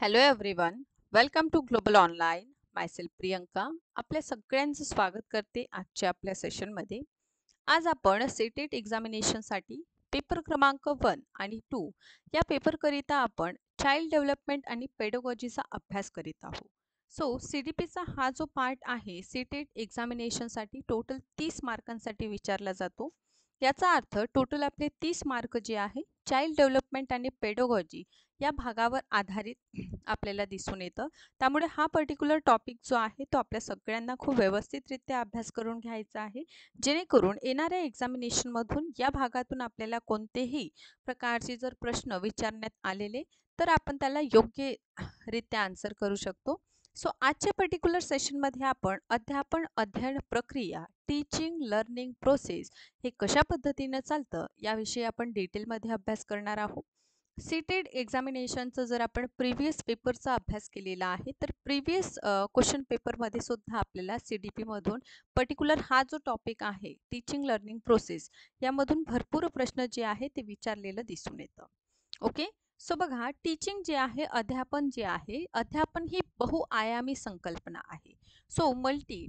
Hello everyone, welcome to global online. Myself Priyanka आपल्या सगळ्यांचं स्वागत करते आजच्या आपल्या सेशनमध्ये. आज आपण सीटेट एक्झामिनेशनसाठी पेपर क्रमांक 1 आणि 2 या पेपरकरिता आपण चाइल्ड डेव्हलपमेंट आणि पेडोगॉजीचा अभ्यास करीत आहोत. सो CDPचा हा जो पार्ट आहे सीटेट एक्झामिनेशनसाठी टोटल 30 मार्कांसाठी विचारला जातो. याचा अर्थ टोटल आपले 30 मार्क जे आहे चाइल्ड डेव्हलपमेंट आणि पेडोगॉजी या भागावर आधारित आपल्याला दिसून येतं. त्यामुळे हा पर्टिक्युलर टॉपिक जो आहे तो आपल्या सगळ्यांना खूप व्यवस्थितरित्या अभ्यास करून घ्यायचा आहे, जेणेकरून येणाऱ्या एक्झामिनेशनमधून या भागातून आपल्याला कोणतेही प्रकारचे जर प्रश्न विचारण्यात आलेले तर आपण त्याला योग्यरित्या आन्सर करू शकतो. सो आजच्या पर्टिक्युलर सेशनमध्ये आपण अध्यापन अध्ययन प्रक्रिया टीचिंग लर्निंग प्रोसेस हे कशा पद्धतीने चालतं याविषयी आपण डिटेलमध्ये अभ्यास करणार आहोत. सीटेड एक्झामिनेशनचं जर आपण प्रिव्हियस पेपरचा अभ्यास केलेला आहे तर प्रिव्हियस क्वेश्चन पेपरमध्ये सुद्धा आपल्याला CDP मधून पर्टिक्युलर हा जो टॉपिक आहे टीचिंग लर्निंग प्रोसेस यामधून भरपूर प्रश्न जे आहे ते विचारलेलं दिसून येतं. ओके, सो बघा, टीचिंग जे आहे अध्यापन जे आहे, अध्यापन ही बहुआयामी संकल्पना आहे. सो मल्टी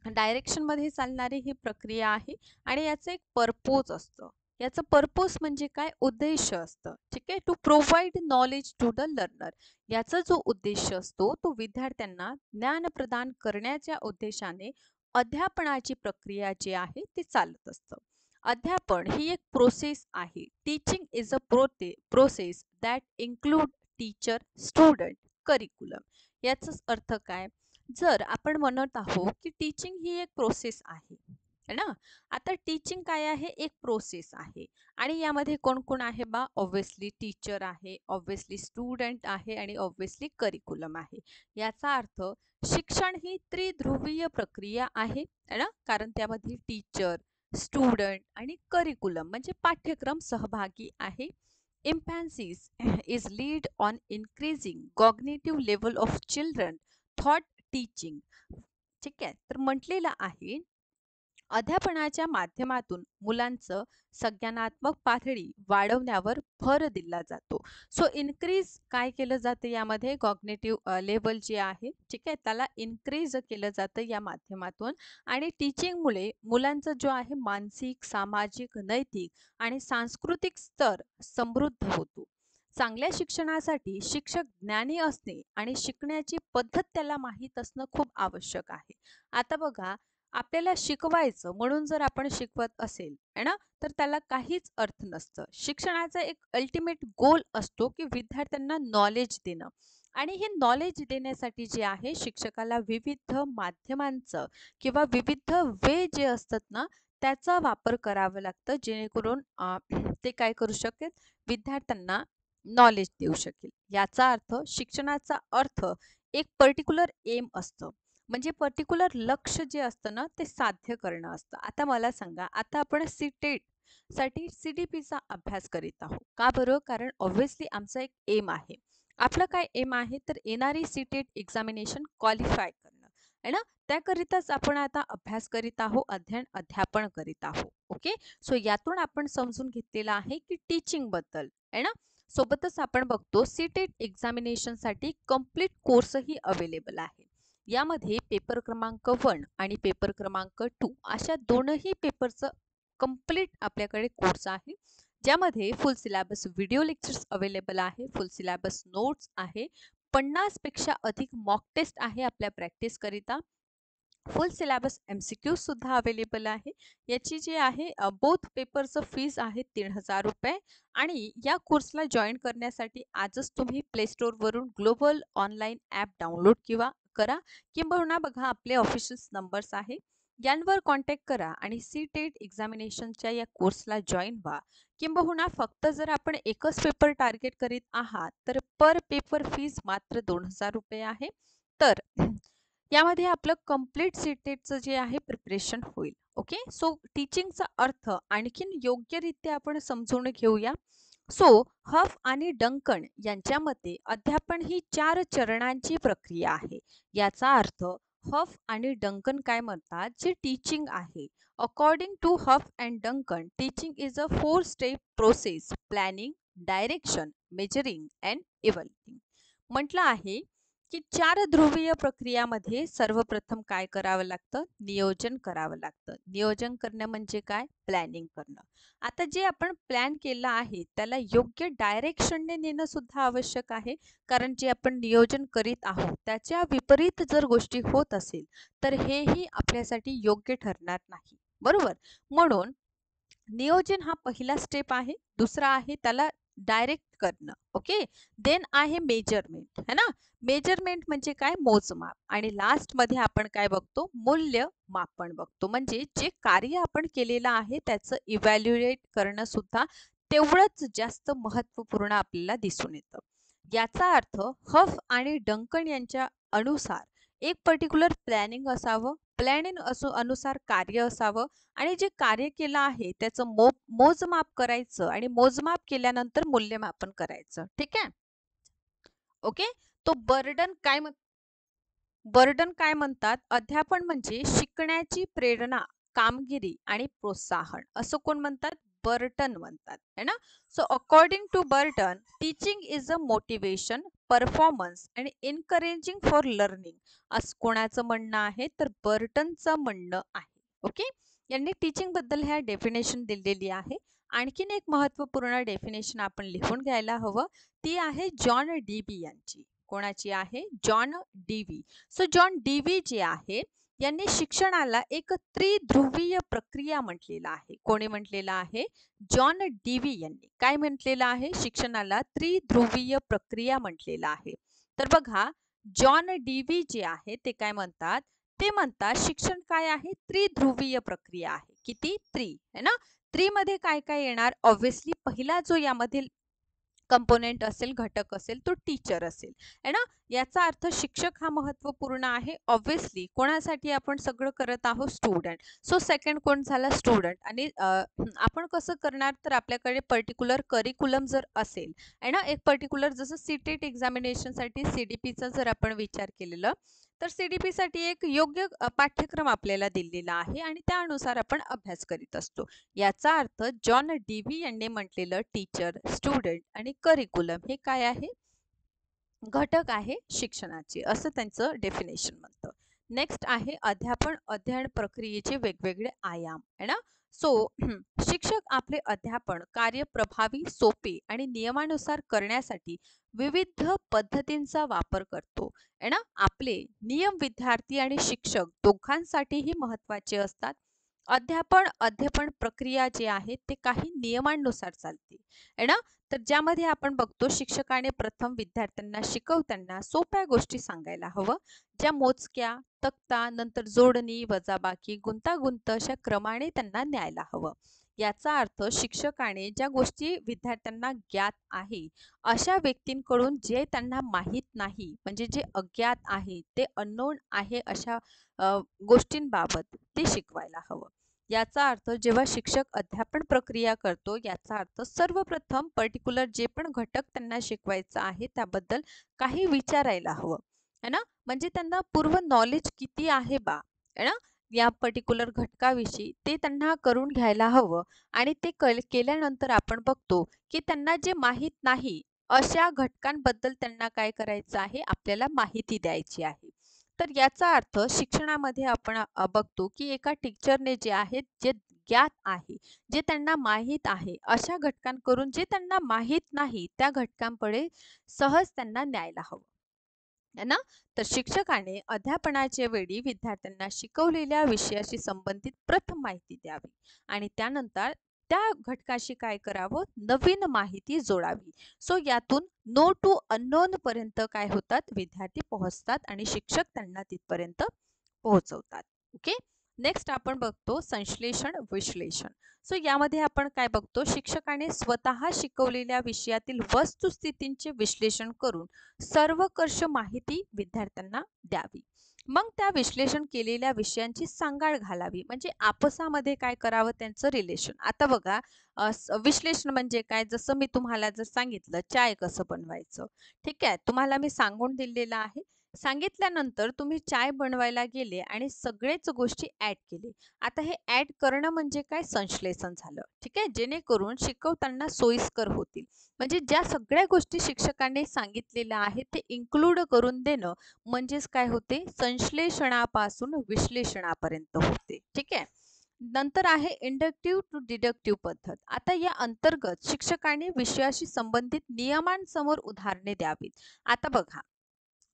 डायरेक्शनमध्ये चालणारी ही प्रक्रिया आहे आणि याचं एक पर्पोज असतं. याचं पर्पोज म्हणजे काय, उद्देश असतं. ठीक आहे, to provide knowledge to the learner. याचा जो उद्देश असतो तो विद्यार्थ्यांना ज्ञान प्रदान करण्याच्या उद्देशाने अध्यापनाची प्रक्रिया जी आहे ती चालत असतं. अध्यापन ही एक प्रोसेस आहे. Teaching is a process that include teacher student curriculum. याचाच अर्थ काय, जर आपण म्हणत आहोत की टीचिंग ही एक प्रोसेस आहे ना. आता टीचिंग काय आहे, एक प्रोसेस आहे आणि यामध्ये कोण कोण आहे बा, ऑब्व्हियसली टीचर आहे, ऑब्व्हियसली स्टुडंट आहे आणि ऑब्व्हियसली करिक्युलम आहे. याचा अर्थ शिक्षण ही त्रिध्रुवीय प्रक्रिया आहे ना, कारण त्यामध्ये टीचर स्टुडंट आणि करिक्युलम म्हणजे पाठ्यक्रम सहभागी आहे. Emphasis is lead on increasing cognitive level of children thought teaching. ठीक आहे, तर म्हटलेलं आहे अध्यापनाच्या माध्यमातून मुलांचं संज्ञानात्मक पातळी वाढवण्यावर भर दिला जातो. सो इन्क्रीज काय केलं जातं यामध्ये, कॉग्नेटिव्ह लेवल जे आहे, ठीक आहे, त्याला इन्क्रीज केलं जातं या माध्यमातून. आणि टीचिंगमुळे मुलांचा जो आहे मानसिक सामाजिक नैतिक आणि सांस्कृतिक स्तर समृद्ध होतो. चांगल्या शिक्षणासाठी शिक्षक ज्ञानी असणे आणि शिकण्याची पद्धत त्याला माहीत असणं खूप आवश्यक आहे. आता बघा, आपल्याला शिकवायचं म्हणून जर आपण शिकवत असेल है ना, तर त्याला काहीच अर्थ नसतं. शिक्षणाचा एक अल्टिमेट गोल असतो की विद्यार्थ्यांना नॉलेज देणं. आणि हे नॉलेज देण्यासाठी जे आहे शिक्षकाला विविध माध्यमांचं किंवा विविध वे जे असतात ना त्याचा वापर करावा लागतं, जेणेकरून ते काय करू शकेल, विद्यार्थ्यांना नॉलेज देऊ शकेल. याचा अर्थ शिक्षणाचा अर्थ एक पर्टिक्युलर एम असतं, म्हणजे पर्टिक्युलर लक्ष जे असतं ना ते साध्य करणं असतं. आता मला सांगा, आता आपण सीटेट साठी CDPचा अभ्यास करीत आहोत का बरं, कारण ऑब्व्हियसली आमचा एक एम आहे. आपलं काय एम आहे, तर येणारी सीटेट एक्झामिनेशन क्वालिफाय करणं आहे ना, त्याकरिताच आपण आता अभ्यास करीत आहोत, अध्यापन करीत आहोत. ओके, सो यातून आपण समजून घेतलेलं आहे की टीचिंग बद्दल आहे ना. सोबतच आपण बघतो सीटेट एक्झामिनेशनसाठी कंप्लीट कोर्सही अवेलेबल आहे. यामध्ये पेपर क्रमांक 1 आणि पेपर क्रमांक 2 अशा दोनही पेपरचं कंप्लीट आपल्याकडे कोर्स आहे, ज्यामध्ये फुल सिलेबस व्हिडिओ लेक्चर्स अवेलेबल आहे, फुल सिलेबस नोट्स आहे, 50 पेक्षा अधिक मॉक टेस्ट आहे आपल्या प्रॅक्टिस करिता, फुल सिलेबस MCQ सुद्धा अवेलेबल आहे. याची जी आहे बोथ पेपरचं फीज आहे 3000 रुपये. आणि या कोर्सला जॉईन करण्यासाठी आजच तुम्ही प्ले स्टोअरवरून ग्लोबल ऑनलाईन ॲप डाउनलोड करा, किंबहुना बघा आपले ऑफिशियल नंबर्स आहे, यांवर कॉन्टॅक्ट करा आणि सीटेट एक्झामिनेशनच्या या कोर्सला जॉईन व्हा. किंबहुना फक्त जर आपण एकच पेपर टार्गेट करीत आहात तर पर पेपर फीज मात्र 2000 रुपये आहे. तर यामध्ये आपलं कंप्लीट सीटेटचं जे आहे प्रिपरेशन होईल. ओके, सो टीचिंगचा अर्थ आणखीन योग्यरित्या आपण समजून घेऊया. सो हफ आणि डंकन यांच्या मते अध्यापन ही 4 चरणांची प्रक्रिया आहे. याचा अर्थ हफ आणि डंकन काय म्हणतात, जे टीचिंग आहे, अकॉर्डिंग टू हफ अँड डंकन teaching is a 4 step process: planning, direction, measuring and evaluating. म्हटलं आहे की 4 ध्रुवीय प्रक्रियामध्ये सर्वप्रथम काय करावं लागतं? नियोजन करावं लागतं. नियोजन करणं म्हणजे काय? प्लॅनिंग करणं. आता जे आपण प्लॅन केलं आहे त्याला योग्य डायरेक्शनने नेणं सुद्धा आवश्यक आहे. कारण जे आपण नियोजन करीत आहोत त्याच्या विपरीत जर गोष्टी होत असेल तर हेही आपल्यासाठी योग्य ठरणार नाही. बरोबर? म्हणून नियोजन हा पहिला स्टेप आहे. दुसरा आहे त्याला डायरेक्ट करणं. ओके. देन आहे मेजरमेंट, है ना. मेजरमेंट म्हणजे काय? मोजमाप. आणि लास्ट मध्ये आपण काय बघतो? मूल्यमापन बघतो. म्हणजे जे कार्य आपण केलेलं आहे त्याचं इव्हॅल्युएट करणं सुद्धा तेवढंच जास्त महत्त्वपूर्ण आपल्याला दिसून येतं. याचा अर्थ हफ आणि डंकन यांच्या अनुसार एक पर्टिक्युलर प्लॅनिंग असावं, प्लॅनिंग अनुसार कार्य असावं आणि जे कार्य केलं आहे त्याचं मोजमाप करायचं आणि मोजमाप केल्यानंतर मूल्यमापन करायचं. ठीक आहे. ओके. तो बर्डन काय म्हणतात? अध्यापन म्हणजे शिकण्याची प्रेरणा, कामगिरी आणि प्रोत्साहन असं कोण म्हणतात? बर्टन म्हणतात, है ना. So according to Burton, teaching is a motivation, performance आणि एनकरेजिंग फॉर लर्निंग असं कोणाचं म्हणणं आहे? तर बर्टनचं म्हणणं आहे. ओके. यांनी टीचिंग बद्दल ह्या डेफिनेशन दिलेली आहे. आणखीन एक महत्त्वपूर्ण डेफिनेशन आपण लिहून घ्यायला हवं. ती आहे जॉन डीबी यांची. कोणाची आहे? John Dewey. So John Dewey जे आहे यांनी शिक्षणाला एक त्रिध्रुवीय प्रक्रिया म्हटलेलं आहे. कोणी म्हटलेलं आहे? जॉन डीवी यांनी. काय म्हटलेलं आहे? शिक्षणाला त्रिध्रुवीय प्रक्रिया म्हटलेलं आहे. तर बघा, जॉन डीवी जे आहे ते काय म्हणतात? ते म्हणतात शिक्षण काय आहे? त्रिध्रुवीय प्रक्रिया आहे. किती? है ना. मध्ये काय काय येणार? ऑब्व्हियसली पहिला जो यामधील कंपोनेंट असेल, घटक असेल, तो टीचर असेल, है ना. याचा अर्थ शिक्षक हा महत्त्वपूर्ण आहे. ऑब्व्हियसली कोणासाठी आपण सगळं करत आहोत? स्टुडंट. सो सेकंड कोण झाला? स्टुडंट. आणि आपण कसं करणार? तर आपल्याकडे पर्टिक्युलर करिक्युलम जर असेल, है ना, एक पर्टिक्युलर जसं सीटेट एक्झामिनेशनसाठी सीडीपीचा जर आपण विचार केलेलं तर सीडीपीसाठी एक योग्य पाठ्यक्रम आपल्याला दिलेला आहे आणि त्यानुसार आपण अभ्यास करीत असतो. याचा अर्थ जॉन डीवी यांनी म्हटलेलं टीचर, स्टुडंट आणि करिक्युलम हे काय आहे? घटक आहे शिक्षणाचे, असं त्यांचं डेफिनेशन म्हणतं. नेक्स्ट आहे अध्यापन अध्ययन प्रक्रियेचे वेगवेगळे आयाम, है ना. सो शिक्षक आपले अध्यापन कार्य प्रभावी, सोपे आणि नियमानुसार करण्यासाठी विविध पद्धतींचा वापर करतो, है ना. आपले नियम विद्यार्थी आणि शिक्षक दोघांसाठीही महत्त्वाचे असतात. अध्यापन प्रक्रिया जे आहे ते काही नियमांनुसार चालते, है ना. तर ज्यामध्ये आपण बघतो शिक्षकाने प्रथम विद्यार्थ्यांना शिकवताना सोप्या गोष्टी सांगायला हवं, ज्या मोजक्या, तक्ता, नंतर जोडणी, वजाबाकी, गुंतागुंत अशा क्रमाने त्यांना न्यायला हवं. याचा अर्थ शिक्षकाने ज्या गोष्टी विद्यार्थ्यांना ज्ञात आहे अशा व्यक्तींकडून जे त्यांना माहीत नाही म्हणजे जे अज्ञात आहे, ते अननोन आहे अशा गोष्टींबाबत ते शिकवायला हवं. याचा अर्थ जेव्हा शिक्षक अध्यापन प्रक्रिया करतो याचा अर्थ सर्वप्रथम पर्टिक्युलर जे पण घटक त्यांना शिकवायचं आहे त्याबद्दल काही विचारायला हवं, है ना. म्हणजे त्यांना पूर्व नॉलेज किती आहे बा, है ना, या पर्टिक्युलर घटकाविषयी ते त्यांना करून घ्यायला हवं. आणि ते केल्यानंतर आपण बघतो की त्यांना जे माहीत नाही अशा घटकांबद्दल त्यांना काय करायचं आहे? आपल्याला माहिती द्यायची आहे. तर याचा अर्थ शिक्षणामध्ये आपण बघतो की एका टीचरने जे आहे, जे ज्ञात आहे, जे त्यांना माहीत आहे अशा घटकांकडून जे त्यांना माहीत नाही त्या घटकांकडे सहज त्यांना न्यायला हवं, है ना. तर शिक्षकाने अध्यापनाच्या वेळी विद्यार्थ्यांना शिकवलेल्या विषयाशी संबंधित प्रथम माहिती द्यावी आणि त्यानंतर त्या घटकाशी काय करावं? नवीन माहिती जोडावी. सो यातून नो टू अननोन पर्यंत काय होतात? विद्यार्थी पोहोचतात आणि शिक्षक त्यांना तिथपर्यंत पोहोचवतात. ओके. नेक्स्ट आपण बघतो संश्लेषण विश्लेषण. सो यामध्ये आपण काय बघतो? शिक्षकाने स्वतः शिकवलेल्या विषयातील वस्तुस्थितींचे विश्लेषण करून सर्वकष माहिती विद्यार्थ्यांना द्यावी. मग त्या विश्लेषण केलेल्या विषयांची सांगाड घालावी म्हणजे आपसामध्ये काय करावं? त्यांचं रिलेशन. आता बघा, विश्लेषण म्हणजे काय? जसं मी तुम्हाला जर सांगितलं चाय कसं बनवायचं, ठीक आहे, तुम्हाला मी सांगून दिलेलं आहे. सांगितल्यानंतर तुम्ही चाय बनवायला गेले आणि सगळेच गोष्टी ॲड केले. आता हे ॲड करणं म्हणजे काय? संश्लेषण झालं. ठीक आहे? जेणेकरून शिकवताना सोयीस्कर होतील. म्हणजे ज्या सगळ्या गोष्टी शिक्षकांनी सांगितलेल्या आहेत ते इन्क्लूड करून देणं म्हणजेच काय होते? संश्लेषणापासून विश्लेषणापर्यंत होते. ठीक आहे? नंतर आहे इंडक्टिव्ह टू डिडक्टिव्ह पद्धत. आता या अंतर्गत शिक्षकांनी विषयाशी संबंधित नियमांसमोर उदाहरणे द्यावीत. आता बघा,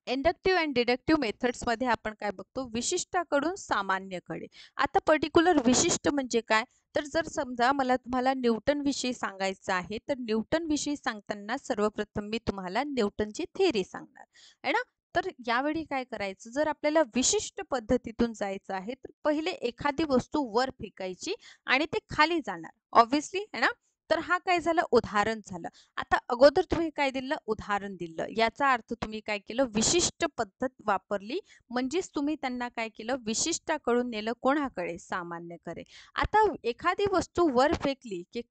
इंडक्टिव्ह अँड डिडक्टिव्ह मेथड्समध्ये आपण काय बघतो? विशिष्टाकडून सामान्यकडे. आता पर्टिक्युलर विशिष्ट म्हणजे काय? तर जर समजा मला तुम्हाला न्यूटन विषयी सांगायचं आहे, तर न्यूटन विषयी सांगताना सर्वप्रथम मी तुम्हाला न्यूटनची थेअरी सांगणार आहे ना. तर यावेळी काय करायचं? जर आपल्याला विशिष्ट पद्धतीतून जायचं आहे, तर पहिले एखादी वस्तू वर फेकायची आणि ते खाली जाणार ऑब्व्हियसली, आहे ना. तर हा काय झालं? उदाहरण झालं. आता अगोदर तुम्ही काय दिलं? उदाहरण दिलं. याचा अर्थ तुम्ही काय केलं? विशिष्ट पद्धत वापरली. म्हणजेच तुम्ही त्यांना काय केलं? विशिष्टाकडून नेलं कोणाकडे? सामान्यकडे. आता एखादी वस्तू वर फेकली की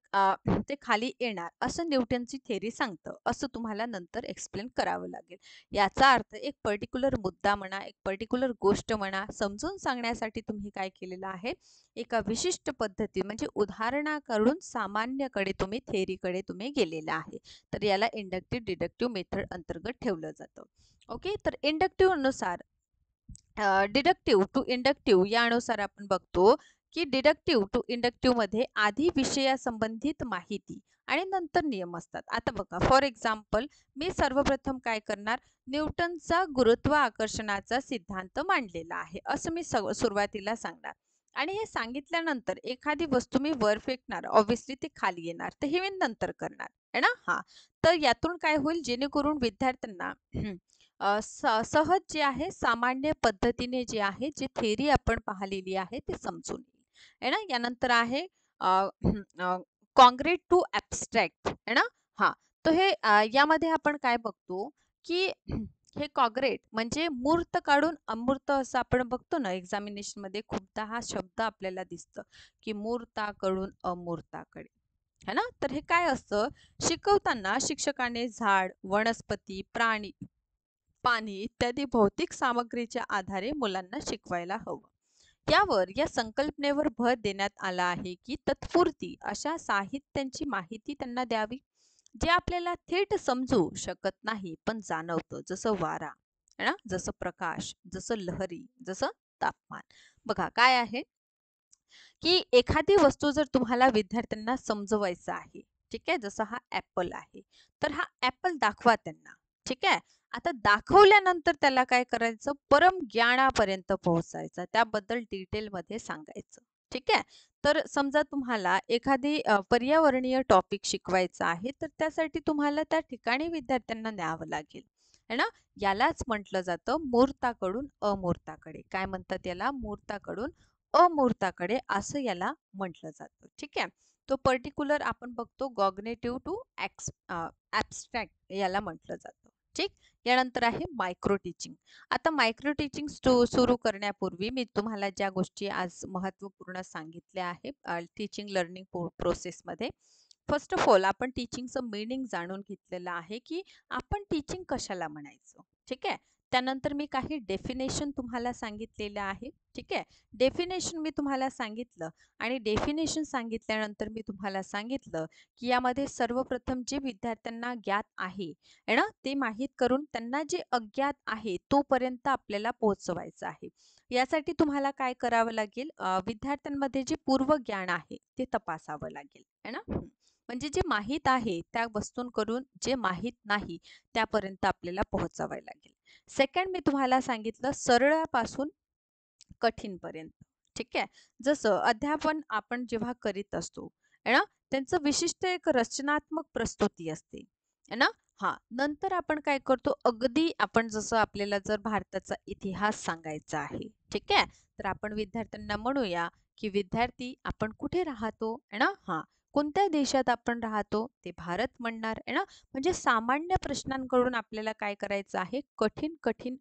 ते खाली येणार असं न्यूटनची थेअरी सांगतं. असं तुम्हाला नंतर एक्सप्लेन करावं लागेल. याचा अर्थ एक पर्टिक्युलर मुद्दा म्हणा, एक पर्टिक्युलर गोष्ट म्हणा, समजून सांगण्यासाठी तुम्ही काय केलेलं आहे? एका विशिष्ट पद्धती म्हणजे उदाहरणाकडून सामान्यकडे तुम्ही थेअरीकडे तुम्ही गेलेला आहे. तर याला इंडक्टिव्ह डिडक्टिव्ह मेथड अंतर्गत ठेवलं जातं. ओके, तर इंडक्टिव्ह नुसार डिडक्टिव्ह टू इंडक्टिव्ह यानुसार आपण बघतो की डिडक्टिव्ह टू इंडक्टिव्ह मध्ये आधी विषयासंबंधित माहिती आणि नंतर नियम असतात. आता बघा, फॉर एक्झाम्पल मी सर्वप्रथम काय करणार? न्यूटनचा गुरुत्वाकर्षणाचा सिद्धांत मांडलेला आहे असं मी सुरुवातीला सांगणार. आणि हे सांगितल्यानंतर एखादी वस्तू मी वर फेकणार, ऑब्व्हियसली ते खाली येणार, तर हे मी नंतर करणार आहे ना. हा, तर यातून काय होईल? जेणेकरून विद्यार्थ्यांना सहज जे आहे सामान्य पद्धतीने जे आहे जे थेअरी आपण पाहिलेली आहे ते समजून येईल, आहे ना. यानंतर आहे कॉन्क्रीट टू ॲब्स्ट्रॅक्ट, आहे ना. हा, तर हे यामध्ये आपण काय बघतो की हे कॉन्क्रीट म्हणजे मूर्त काढून अमूर्त असं आपण बघतो ना. एक्झामिनेशन मध्ये खूपदा हा शब्द आपल्याला दिसतं की मूर्ताकडून अमूर्ताकडे, है ना. तर हे काय असतं? शिकवताना शिक्षकाने झाड, वनस्पती, प्राणी, पाणी इत्यादी भौतिक सामग्रीच्या आधारे मुलांना शिकवायला हवं. यावर या संकल्पनेवर भर देण्यात आला आहे की तत्पुरती अशा साहित्यांची माहिती त्यांना द्यावी जे आपल्याला थेट समजू शकत नाही पण जाणवतं, जसं वारा, है ना, जसं प्रकाश, जसं लहरी, जसं तापमान. बघा काय आहे की एखादी वस्तू जर तुम्हाला विद्यार्थ्यांना समजवायचं आहे, ठीक आहे, जसं हा ऍपल आहे, तर हा ऍपल दाखवा त्यांना. ठीक आहे. आता दाखवल्यानंतर त्याला काय करायचं? परम ज्ञानापर्यंत पोहोचायचं, त्याबद्दल डिटेलमध्ये सांगायचं. ठीक आहे. तर समजा तुम्हाला एखादी पर्यावरणीय टॉपिक शिकवायचा आहे, तर त्यासाठी तुम्हाला त्या ठिकाणी विद्यार्थ्यांना न्यावं लागेल, है ना. यालाच म्हटलं जातं मूर्ताकडून अमूर्ताकडे. काय म्हणतात याला? मूर्ताकडून अमूर्ताकडे असं याला म्हटलं जातं. ठीक आहे. तो पर्टिक्युलर आपण बघतो कॉग्निटिव्ह टू ॲब्स्ट्रॅक्ट याला म्हटलं जातं. ठीक. यानंतर आहे मायक्रो टीचिंग. आता मायक्रो टीचिंग सुरू करण्यापूर्वी मी तुम्हाला ज्या गोष्टी आज महत्त्वपूर्ण सांगितल्या आहे टीचिंग लर्निंग प्रोसेसमध्ये. फर्स्ट ऑफ ऑल आपण टीचिंगचं मीनिंग जाणून घेतलेलं आहे की आपण टीचिंग कशाला म्हणायचं. ठीक आहे. त्यानंतर मी काही डेफिनेशन तुम्हाला सांगितलेलं आहे. ठीक आहे. डेफिनेशन मी तुम्हाला सांगितलं आणि डेफिनेशन सांगितल्यानंतर मी तुम्हाला सांगितलं की यामध्ये सर्वप्रथम जे विद्यार्थ्यांना ज्ञात आहे ना, ते माहीत करून त्यांना जे अज्ञात आहे तोपर्यंत आपल्याला पोहोचवायचं आहे. यासाठी तुम्हाला काय करावं लागेल? विद्यार्थ्यांमध्ये जे पूर्व ज्ञान आहे ते तपासावं लागेल, है ना. म्हणजे जे माहीत आहे त्या वस्तूंकडून जे माहीत नाही त्यापर्यंत आपल्याला पोहोचावं लागेल. सेकंड मी तुम्हाला सांगितलं सरळापासून कठीणपर्यंत. ठीक आहे. जसं अध्यापन आपण जेव्हा करीत असतो, आहे ना, त्यांचं विशिष्ट एक रचनात्मक प्रस्तुती असते, आहे ना. हा, नंतर आपण काय करतो? अगदी आपण जसं आपल्याला जर भारताचा इतिहास सांगायचा आहे, ठीक आहे, तर आपण विद्यार्थ्यांना म्हणूया की विद्यार्थी आपण कुठे राहतो, आहे ना. हा, कोणत्या देशात आपण राहतो ते भारत म्हणणार, आहे ना. म्हणजे सामान्य प्रश्नांकडून आपल्याला काय करायचं आहे? कठीण कठीण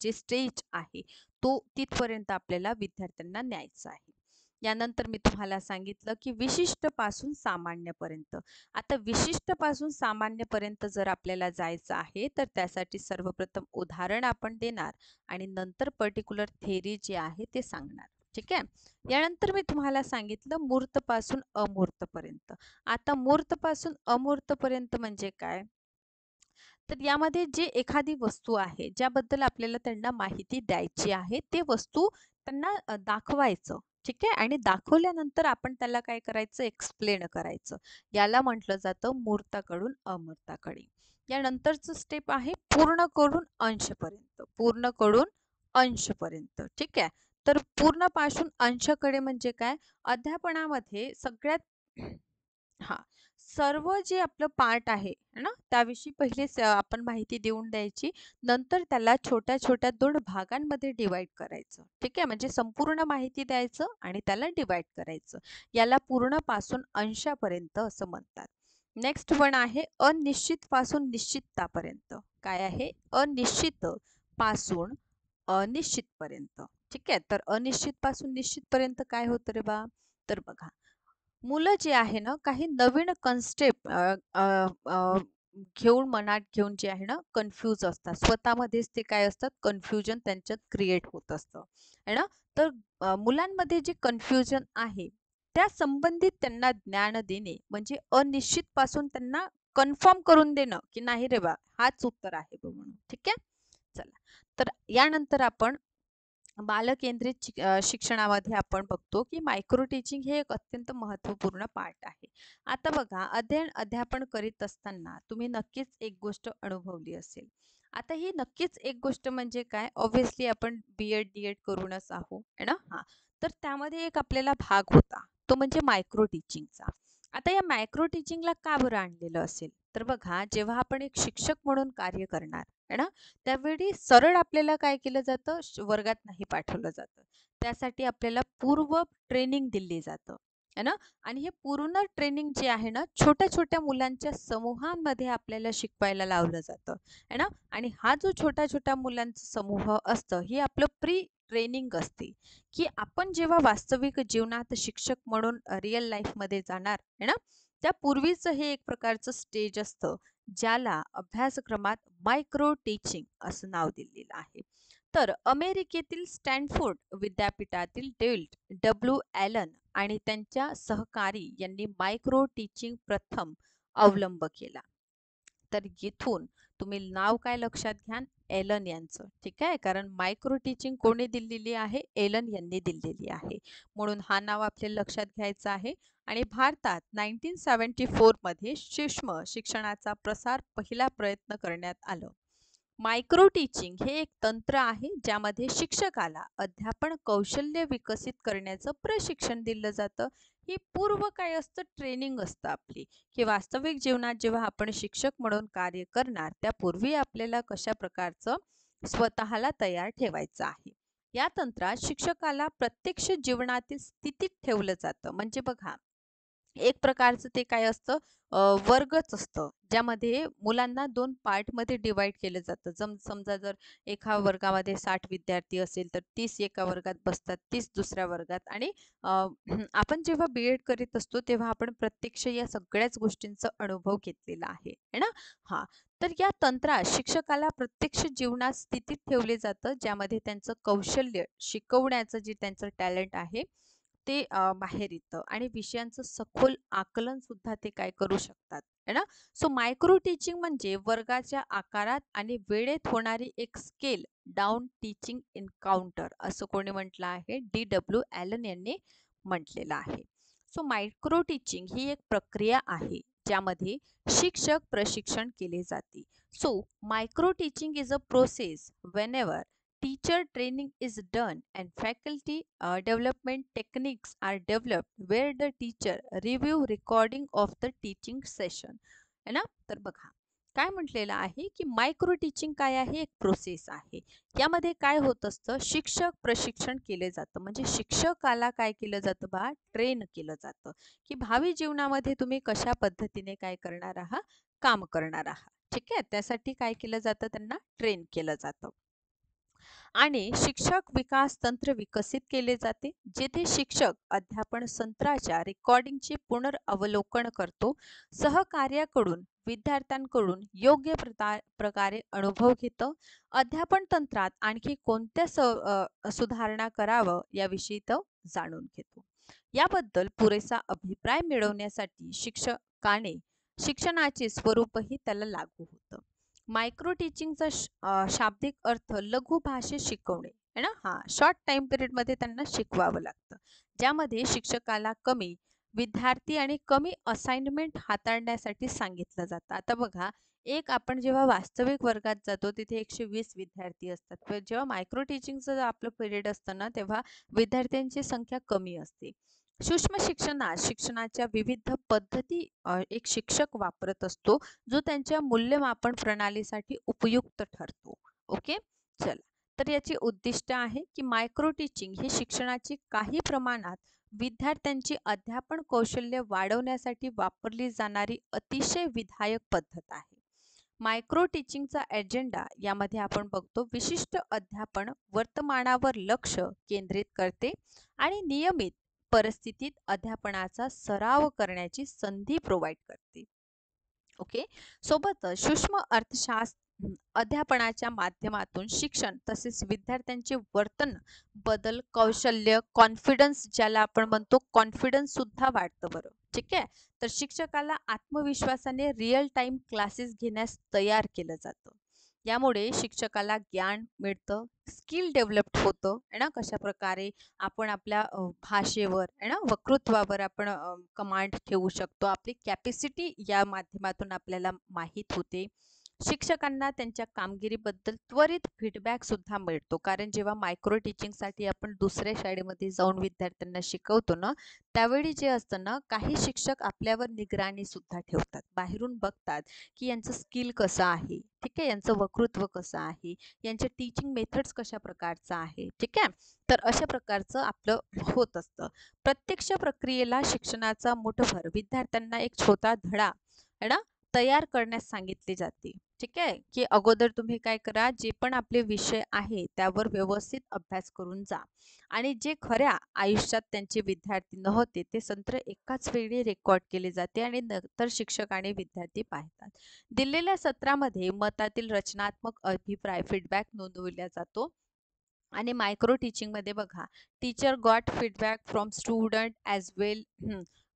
जे स्टेज आहे तो तिथपर्यंत आपल्याला विद्यार्थ्यांना न्यायचा आहे. यानंतर मी तुम्हाला सांगितलं की विशिष्ट पासून सामान्यपर्यंत. आता विशिष्ट पासून सामान्यपर्यंत जर आपल्याला जायचं आहे तर त्यासाठी सर्वप्रथम उदाहरण आपण देणार आणि नंतर पर्टिक्युलर थेरी जी आहे ते सांगणार. ठीक आहे. यानंतर मी तुम्हाला सांगितलं मूर्त पासून अमूर्त पर्यंत. आता मूर्त पासून अमूर्त पर्यंत म्हणजे काय? तर यामध्ये जे एखादी वस्तू आहे ज्याबद्दल आपल्याला त्यांना माहिती द्यायची आहे ते वस्तू त्यांना दाखवायचं. ठीक आहे. आणि दाखवल्यानंतर आपण त्याला काय करायचं, एक्सप्लेन करायचं. याला म्हटलं जातं मूर्ताकडून अमूर्ताकडे. यानंतरचं स्टेप आहे पूर्ण करून अंशपर्यंत. पूर्ण करून अंशपर्यंत. ठीक आहे. तर पूर्ण पासून अंशकडे म्हणजे काय, अध्यापनामध्ये सगळ्यात हा सर्व जे आपलं पार्ट आहे है ना, त्याविषयी पहिले आपण माहिती देऊन द्यायची. नंतर त्याला छोट्या छोट्या 2 भागांमध्ये डिवाइड करायचं. ठीक आहे. म्हणजे संपूर्ण माहिती द्यायचं आणि त्याला डिवाइड करायचं. याला पूर्ण पासून अंशापर्यंत असं म्हणतात. नेक्स्ट वन आहे अनिश्चित पासून निश्चिततापर्यंत. काय आहे? अनिश्चित पासून अनिश्चितपर्यंत. ठीक आहे. तर अनिश्चित पासून निश्चितपर्यंत काय होतं रे बा? तर बघा, मुलं जे आहे ना काही नवीन कन्सेप्ट घेऊन मनात घेऊन जे आहे ना कन्फ्यूज असतात. स्वतःमध्येच ते काय असतात, कन्फ्युजन त्यांच्यात क्रिएट होत असतं है ना. तर मुलांमध्ये जे कन्फ्युजन आहे त्या संबंधित त्यांना ज्ञान देणे म्हणजे अनिश्चित पासून त्यांना कन्फर्म करून देणं की नाही रे बा हाच उत्तर आहे बा म्हणून. ठीक आहे. चला, तर यानंतर आपण बालकेंद्रित शिक्षणामध्ये आपण बघतो की मायक्रो टीचिंग हे एक अत्यंत महत्त्वपूर्ण पार्ट आहे. आता बघा, अध्ययन अध्यापन करीत असताना तुम्ही नक्कीच एक गोष्ट अनुभवली असेल. आता ही नक्कीच एक गोष्ट म्हणजे काय, ऑब्व्हियसली आपण बी-एड डी-एड करूनच आहो है ना. हा, तर त्यामध्ये एक आपल्याला भाग होता तो म्हणजे मायक्रो टीचिंगचा. आता या मायक्रो टीचिंगला का बरं आणलेलं असेल, तर बघा, जेव्हा आपण एक शिक्षक म्हणून कार्य करणार है ना, त्यावेळी सरळ आपल्याला काय केलं जातं, वर्गात नाही पाठवलं जातं. त्यासाठी आपल्याला पूर्व ट्रेनिंग दिली जातं है ना. आणि हे पूर्ण ट्रेनिंग जे आहे ना छोट्या छोट्या मुलांच्या समूहांमध्ये आपल्याला शिकवायला लावलं जातं है ना. आणि हा जो छोट्या छोट्या मुलांचा समूह असतं ही आपलं प्री ट्रेनिंग असते, की आपण जेव्हा वास्तविक जीवनात शिक्षक म्हणून रिअल लाईफ मध्ये जाणार है ना, त्यापूर्वीच हे एक प्रकारचं स्टेज असतं ज्याला अभ्यासक्रमात मायक्रो टीचिंग असं नाव दिलेलं आहे. तर अमेरिकेतील स्टॅनफोर्ड विद्यापीठातील डब्ल्यू ॲलन आणि त्यांच्या सहकारी यांनी मायक्रो टीचिंग प्रथम अवलंब केला. तर येथून तुम्ही नाव काय लक्षात घ्या, एलन यांचं. ठीक आहे. कारण मायक्रो टीचिंग कोणी दिलेली आहे, एलन यांनी दिलेली आहे. म्हणून हा नाव आपल्याला लक्षात घ्यायचा आहे. आणि भारतात 1974 मध्ये सूक्ष्म शिक्षणाचा प्रसार पहिला प्रयत्न करण्यात आलं. मायक्रो टीचिंग हे एक तंत्र आहे ज्यामध्ये शिक्षकाला अध्यापन कौशल्य विकसित करण्याचं प्रशिक्षण दिलं जातं. ही पूर्व काय असतं, ट्रेनिंग असतं आपली, की वास्तविक जीवनात जेव्हा आपण शिक्षक म्हणून कार्य करणार त्यापूर्वी आपल्याला कशा प्रकारचं स्वतःला तयार ठेवायचं आहे. या तंत्रात शिक्षकाला प्रत्यक्ष जीवनातील स्थितीत ठेवलं जातं. म्हणजे बघा, एक प्रकारचं ते काय असतं, वर्गच असतं ज्यामध्ये मुलांना 2 पार्टमध्ये डिवाइड केलं जातं. समजा जर एका वर्गामध्ये 60 विद्यार्थी असेल तर 30 एका वर्गात बसतात, 30 दुसऱ्या वर्गात. आणि आपण जेव्हा बी-एड करीत असतो तेव्हा आपण प्रत्यक्ष या सगळ्याच गोष्टींचा अनुभव घेतलेला आहे है ना. हा, तर या तंत्रात शिक्षकाला प्रत्यक्ष जीवनात स्थितीत ठेवले जातं ज्यामध्ये त्यांचं कौशल्य शिकवण्याचं जे त्यांचं टॅलेंट आहे ते बाहेर येतं आणि विषयांचं सखोल आकलन सुद्धा ते काय करू शकतात है ना. सो मायक्रो टीचिंग म्हणजे वर्गाच्या आकारात आणि वेळेत होणारी एक स्केल डाऊन टीचिंग एन्काउंटर असं कोणी म्हटलं आहे, डब्ल्यू ॲलन यांनी म्हटलेलं आहे. सो मायक्रो टीचिंग ही एक प्रक्रिया आहे ज्यामध्ये शिक्षक प्रशिक्षण केले जाते. So micro teaching is a process whenever teacher training is done and faculty development techniques are developed where the teacher review recording of the teaching session है ना. तर बघा, काय म्हटलेलं आहे की मायक्रो टीचिंग काय आहे, एक प्रोसेस आहे. यामध्ये काय होत असतं, शिक्षक प्रशिक्षण केले जातं. म्हणजे शिक्षकाला काय केलं जातं बा, ट्रेन केलं जातं की भावी जीवनामध्ये तुम्ही कशा पद्धतीने काय करणार आहात, काम करणार आहात. ठीक आहे. त्यासाठी काय केलं जातं, त्यांना ट्रेन केलं जातं. आणि शिक्षक विकास तंत्र विकसित केले जाते, जेथे शिक्षक अध्यापन सत्राच्या रेकॉर्डिंगचे पुनर्अवलोकन करतो, सहकार्याकडून विद्यार्थ्यांकडून योग्य प्रकारे अनुभव घेतो, अध्यापन तंत्रात आणखी कोणत्या सुधारणा करावं याविषयी तो जाणून घेतो. याबद्दल पुरेसा अभिप्राय मिळवण्यासाठी शिक्षकाने शिक्षणाचे स्वरूपही त्याला लागू होतं. मायक्रो टीचिंगचा शाब्दिक अर्थ लघु भाषेत शिकवणे आहे ना. हा शॉर्ट टाइम पिरियड मध्ये त्यांना शिकवावं लागतं, ज्यामध्ये शिक्षकाला कमी विद्यार्थी आणि कमी असाइनमेंट हाताळण्यासाठी सांगितलं जातं. आता बघा, एक आपण जेव्हा वास्तविक वर्गात जातो तिथे 120 विद्यार्थी असतात, पण जेव्हा मायक्रो टीचिंगचं आपलं पिरियड असतं ना, तेव्हा विद्यार्थ्यांची संख्या कमी असते. सूक्ष्म शिक्षणात शिक्षणाच्या विविध पद्धती एक शिक्षक वापरत असतो, जो त्यांच्या मूल्यमापन प्रणालीसाठी उपयुक्त ठरतो. ओके, चला. तर याची उद्दिष्ट आहे की मायक्रो टीचिंग ही शिक्षणाची काही प्रमाणात विद्यार्थ्यांची अध्यापन कौशल्य वाढवण्यासाठी वापरली जाणारी अतिशय विधायक पद्धत आहे. मायक्रो टीचिंगचा एजेंडा यामध्ये आपण बघतो, विशिष्ट अध्यापन वर्तमानावर लक्ष केंद्रित करते आणि नियमित परिस्थितीत अध्यापनाचा सराव करण्याची संधी प्रोव्हाइड करते. ओके, सोबतच सूक्ष्म अर्थशास्त्र अध्यापनाच्या माध्यमातून शिक्षण तसेच विद्यार्थ्यांचे वर्तन बदल कौशल्य कॉन्फिडन्स, ज्याला आपण म्हणतो कॉन्फिडन्स सुद्धा वाढतं बरं. ठीक आहे, तर शिक्षकाला आत्मविश्वासाने रिअल टाइम क्लासेस घेण्यास तयार केलं जातं. यामुळे शिक्षकाला ज्ञान मिळतं, स्किल डेव्हलप होतं आहे ना. कशा प्रकारे आपण आपल्या भाषेवर आहे ना, वक्तृत्वावर आपण कमांड ठेवू शकतो, आपली कॅपॅसिटी या माध्यमातून आपल्याला माहीत होते. शिक्षकांना त्यांच्या कामगिरीबद्दल त्वरित फीडबॅक सुद्धा मिळतो, कारण जेव्हा मायक्रो टीचिंगसाठी आपण दुसऱ्या शाळेमध्ये जाऊन विद्यार्थ्यांना शिकवतो ना, त्यावेळी जे असतं ना, काही शिक्षक आपल्यावर निगराणी सुद्धा ठेवतात, बाहेरून बघतात की यांचं स्किल कसं आहे, ठीक आहे, यांचं वक्तृत्व कसं आहे, यांचे टीचिंग मेथड्स कशा प्रकारचं आहे. ठीक आहे, तर अशा प्रकारचं आपलं होत असतं. प्रत्यक्ष प्रक्रियेला शिक्षणाचा मोठा भर विद्यार्थ्यांना एक छोटा धडा आहे ना तयार करण्यास सांगितले जाते. ठीक आहे, की अगोदर तुम्ही काय करा, जे पण आपले विषय आहे त्यावर व्यवस्थित अभ्यास करून जा, आणि जे खऱ्या आयुष्यात त्यांचे विद्यार्थी नव्हते ते सत्र एकाच वेळी रेकॉर्ड केले जाते आणि नंतर शिक्षक आणि विद्यार्थी पाहतात. दिलेल्या सत्रामध्ये मतातील रचनात्मक अभिप्राय फीडबॅक नोंदवला जातो. आणि मायक्रो टीचिंग मध्ये बघा, teacher got feedback from student as well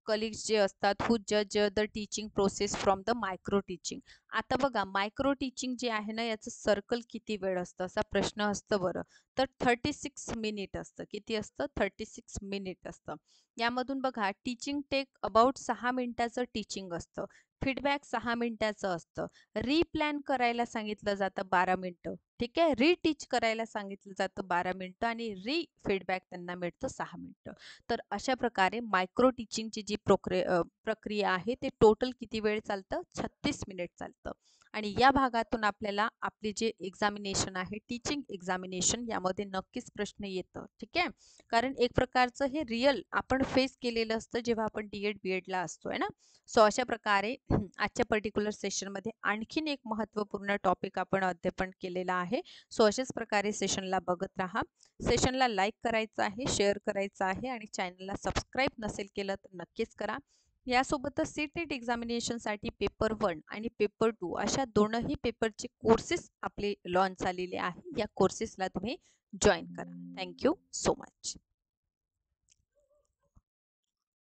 colleagues जे असतात, हू जज the teaching process from the micro teaching. आता बघा, मायक्रो टीचिंग जे आहे ना, याचं सर्कल किती वेळ असतं असा प्रश्न असतो बरं. तर 36 मिनिट असतं. किती असतं? 36 मिनिट असतं. यामधून बघा, टीचिंग टेक अबाउट 6 मिनिटाचं टीचिंग असतं, फीडबॅक 6 मिनिटाचं असतं, रिप्लॅन करायला सांगितलं जातं 12 मिनिटं, ठीक आहे, रीटीच करायला सांगितलं जातं 12 मिनिटं, आणि री फीडबॅक त्यांना मिळतं 6 मिनिटं. तर अशा प्रकारे मायक्रो टीचिंगची जी प्रक्रिया आहे ते टोटल किती वेळ चालतं? 36 मिनिट चालतं. आणि या भागातून आपल्याला आपले जे एक्झामिनेशन आहे, टीचिंग एक्झामिनेशन, यामध्ये नक्कीच प्रश्न येतं. ठीक आहे, कारण एक प्रकारचं हे रिअल आपण फेस केलेलं असतं जेव्हा आपण डीएड बीएडला असतो आहे ना. सो अशा प्रकारे आजच्या पर्टिक्युलर सेशनमध्ये आणखीन एक महत्त्वपूर्ण टॉपिक आपण अध्यापन केलेला आहे. सो अशाच प्रकारे सेशनला बघत राहा. सेशनला लाईक करायचं आहे, शेअर करायचं आहे, आणि चॅनलला सबस्क्राईब नसेल केलं तर नक्कीच करा. यासोबतच सीटेट एक्झामिनेशनसाठी पेपर 1 आणि पेपर 2 अशा दोनही पेपरचे कोर्सेस आपले लॉन्च झालेले आहे. या कोर्सेसला तुम्ही जॉईन करा. Thank you so much.